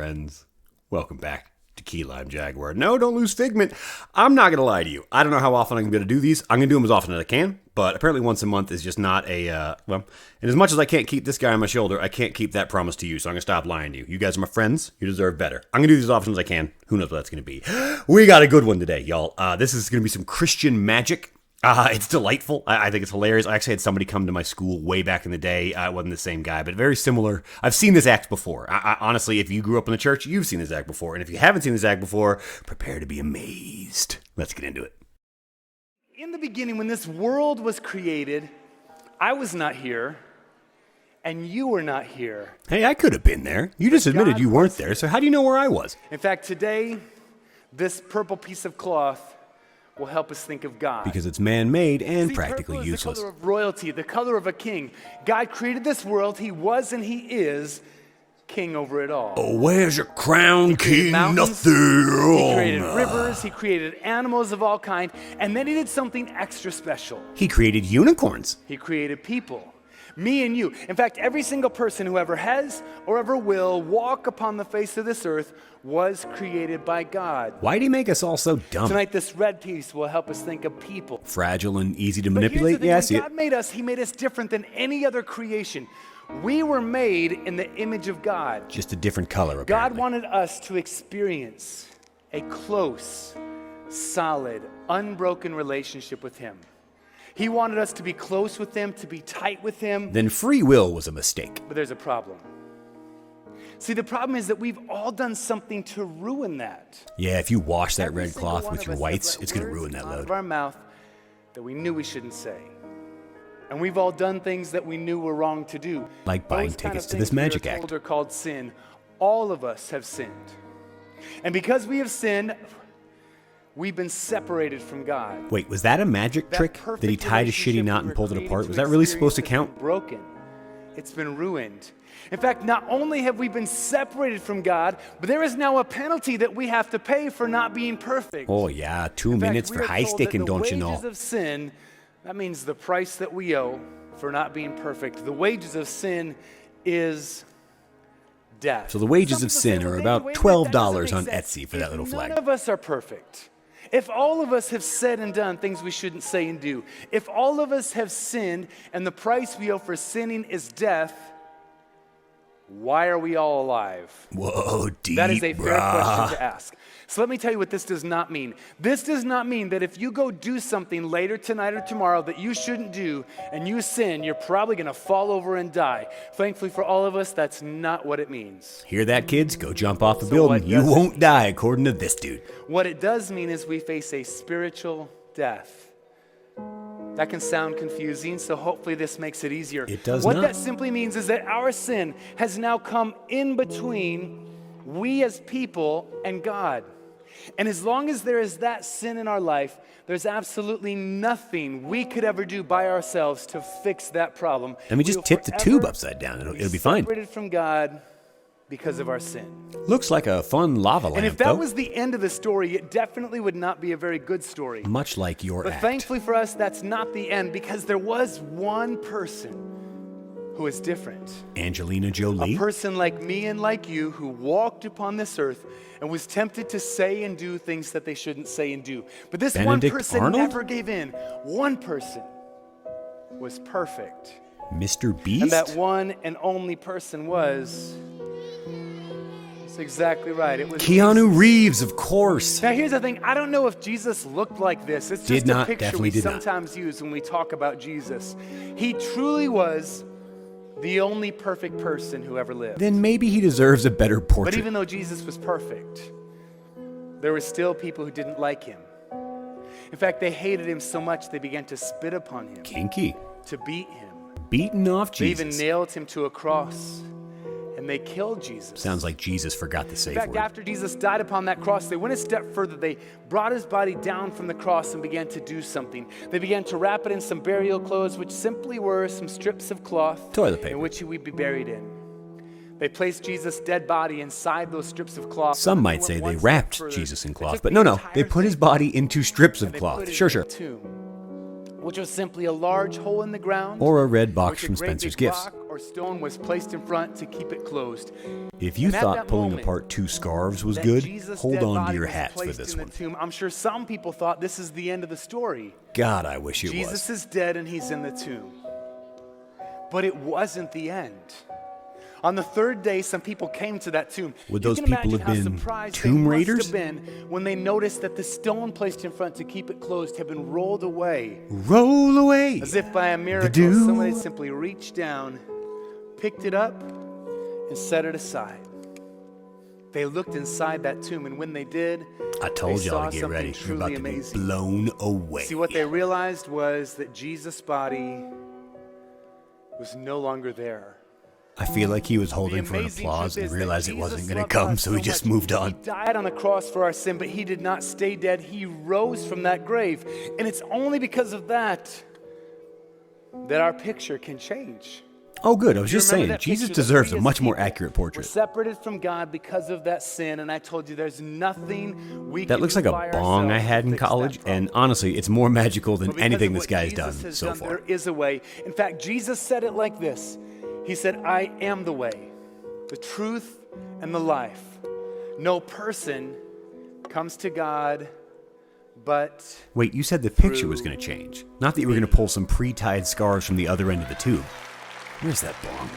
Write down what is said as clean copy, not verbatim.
friends. Welcome back to Key Lime Jaguar. No, don't lose Figment. I'm not going to lie to you. I don't know how often I'm going to do these. I'm going to do them as often as I can, but apparently once a month is just not and as much as I can't keep this guy on my shoulder, I can't keep that promise to you, so I'm going to stop lying to you. You guys are my friends. You deserve better. I'm going to do these as often as I can. Who knows what that's going to be. We got a good one today, y'all. This is going to be some Christian magic. It's delightful. I think it's hilarious. I actually had somebody come to my school way back in the day. It wasn't the same guy, but very similar. I've seen this act before. Honestly, if you grew up in the church, you've seen this act before. And if you haven't seen this act before, prepare to be amazed. Let's get into it. In the beginning, when this world was created, I was not here, and you were not here. Hey, I could have been there. You just admitted you weren't there, so how do you know where I was? In fact, today, this purple piece of cloth will help us think of God. Because it's man-made and practically purple useless. Is the color of royalty, the color of a king. God created this world. He was and he is king over it all. Oh, where's your crown, King mountains, Nothing? He created rivers. He created animals of all kind. And then he did something extra special. He created unicorns. He created people. Me and you. In fact, every single person who ever has or ever will walk upon the face of this earth was created by God. Why'd he make us all so dumb? Tonight, this red piece will help us think of people. Fragile and easy to But manipulate? here's the thing, Yeah, I when see it. God made us, he made us different than any other creation. We were made in the image of God. Just a different color, God apparently. wanted us to experience a close, solid, unbroken relationship with him. He wanted us to be close with him, to be tight with him. Then free will was a mistake. But there's a problem. See, the problem is that we've all done something to ruin that. Yeah, if you wash that Every red single cloth one with of your us whites, have let it's going to words ruin that come out load. of our mouth that we knew we shouldn't say. And we've all done things that we knew were wrong to do. Like buying Those kind tickets of to things this we are magic told act. are called sin. All of us have sinned. And because we have sinned, we've been separated from God. Wait, was that a magic trick? perfect Did he tie a shitty relationship knot we and were pulled it created apart? to Was that really supposed to experience count? has been broken. It's been ruined. In fact, not only have we been separated from God, but there is now a penalty that we have to pay for not being perfect. Oh yeah, 2 In fact, minutes we for are high told sticking, that don't you the know? wages of sin, that means the price that we owe for not being perfect. The wages of sin is death. So the wages Some of people sin say, are well, about David, wait a minute, that $12 doesn't on make sense. Etsy for that little flag. None of us are perfect. If all of us have said and done things we shouldn't say and do, if all of us have sinned and the price we owe for sinning is death, why are we all alive? Whoa, deep, That is a fair brah. question to ask. So let me tell you what this does not mean. This does not mean that if you go do something later tonight or tomorrow that you shouldn't do and you sin, you're probably going to fall over and die. Thankfully for all of us, that's not what it means. Hear that, kids? Go jump off the So building. what You does it won't mean? die, according to this dude. What it does mean is we face a spiritual death. That can sound confusing, so hopefully this makes it easier. It does What not. that simply means is that our sin has now come in between we as people and God. And as long as there is that sin in our life, there's absolutely nothing we could ever do by ourselves to fix that problem. Let me just We will tip the forever tube upside down. It'll be fine. Separated from God because of our sin. Looks like a fun lava lamp, And if that though. was the end of the story, it definitely would not be a very good story. Much like your But act. thankfully for us, that's not the end, because there was one person who is different. Angelina Jolie. A person like me and like you who walked upon this earth and was tempted to say and do things that they shouldn't say and do. But this Benedict one person Arnold? never gave in. One person was perfect. Mr. Beast? And that one and only person was... That's exactly right. It was Keanu Jesus. Reeves, of course. Now here's the thing, I don't know if Jesus looked like this. It's Did just not, a picture definitely we did not. sometimes use when we talk about Jesus. He truly was the only perfect person who ever lived. Then maybe he deserves a better portrait. But even though Jesus was perfect, there were still people who didn't like him. In fact, they hated him so much they began to spit upon him, Kinky. to beat him. Beaten off They Jesus. even nailed him to a cross, and they killed Jesus. Sounds like Jesus forgot the In safe fact, word. after Jesus died upon that cross, they went a step further. They brought his body down from the cross and began to do something. They began to wrap it in some burial clothes, which simply were some strips of cloth Toilet paper. in which he would be buried in. They placed Jesus' dead body inside those strips of cloth. Some might went say they one step wrapped further. Jesus in They cloth, took but the no, entire they put his thing body into strips and of they cloth. put it Sure, in sure. a tomb, which was simply a large hole in the ground, Or a red box which from a great Spencer's big Gifts. rock or stone was placed in front to keep it closed. If you And at thought that pulling moment apart two scarves was that good, Jesus' hold dead on to body your was hats for placed this in the one. tomb, I'm sure some people thought this is the end of the story. God, I wish it Jesus was. is dead and he's in the tomb. But it wasn't the end. On the third day, some people came to that tomb. Would You those can people imagine have how been surprised tomb they raiders? must have been when they noticed that the stone placed in front to keep it closed had been rolled away. Roll away. As if by a miracle, dew. somebody simply reached down, picked it up, and set it aside. They looked inside that tomb, and when they did, I told they y'all saw to get something ready. You're truly about to be amazing. blown away. See, what they realized was that Jesus' body was no longer there. I feel like he was The holding for an amazing applause truth and is realized that it wasn't Jesus going to loved come, us so he just much. moved on. He died on the cross for our sin, but he did not stay dead. He rose from that grave. And it's only because of that that our picture can change. Oh, good. I was You just remember saying, that Jesus picture that deserves we a as much more people accurate We're portrait. separated from God because of that sin, and I told you there's nothing we That can looks do like a by bong I ourselves had to in fix that college, problem. and honestly, it's more magical than But because anything of this what guy's Jesus done has so done, far. there is a way. In fact, Jesus said it like this. He said, I am the way, the truth, and the life. No person comes to God but Wait, you said the picture was going to change. Not that you were going to pull some pre-tied scars from the other end of the tube. Where's that bong?